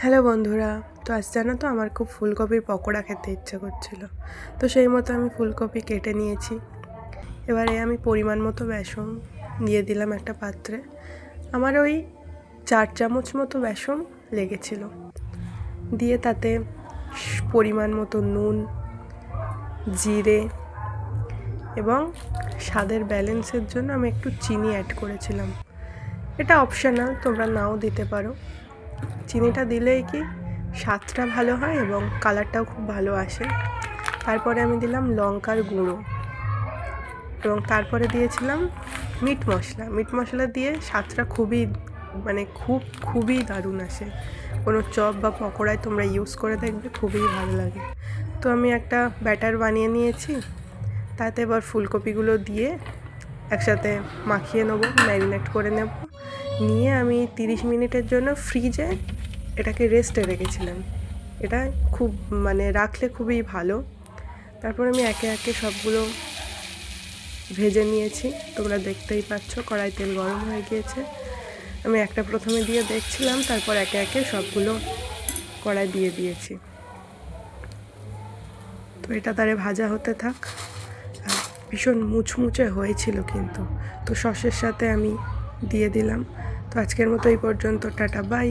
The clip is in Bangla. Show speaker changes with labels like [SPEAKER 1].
[SPEAKER 1] হ্যালো বন্ধুরা, তো আজ জানো তো আমার খুব ফুলকপির পকোড়া খেতে ইচ্ছে করছিল। তো সেই মতো আমি ফুলকপি কেটে নিয়েছি। এবারে আমি পরিমাণ মতো বেসন দিয়ে দিলাম একটা পাত্রে। আমার ওই 4 চামচ মতো বেসন লেগেছিল। দিয়ে তাতে পরিমাণ মতো নুন, জিরে এবং স্বাদের ব্যালেন্সের জন্য আমি একটু চিনি অ্যাড করেছিলাম। এটা অপশনাল, তোমরা নাও দিতে পারো। চিনিটা দিলেই কি স্বাদটা ভালো হয় এবং কালারটাও খুব ভালো আসে। তারপরে আমি দিলাম লঙ্কার গুঁড়ো এবং তারপরে দিয়েছিলাম মিট মশলা দিয়ে স্বাদটা খুবই দারুণ আসে। কোনো চপ বা পকোড়ায় তোমরা ইউজ করে দেখবে, খুবই ভালো লাগে। তো আমি একটা ব্যাটার বানিয়ে নিয়েছি। তাতে এবার ফুলকপিগুলো দিয়ে একসাথে মাখিয়ে নেবো, ম্যারিনেট করে নেব। নিয়ে আমি 30 মিনিটের জন্য ফ্রিজে এটাকে রেস্টে রেখেছিলাম। এটা খুব রাখলে খুবই ভালো। তারপর আমি একে একে সবগুলো ভেজে নিয়েছি। তোমরা দেখতেই পাচ্ছ কড়াই তেল গরম হয়ে গিয়েছে। আমি একটা প্রথমে দিয়ে দেখছিলাম, তারপর একে একে সবগুলো কড়াই দিয়ে দিয়েছি। তো এটা তারে ভাজা হতে থাক। আর ভীষণ মুচমুচে হয়েছিল কিন্তু। তো সসের সাথে আমি দিয়ে দিলাম। তো আজকের মতো এই পর্যন্ত, টাটা বাই।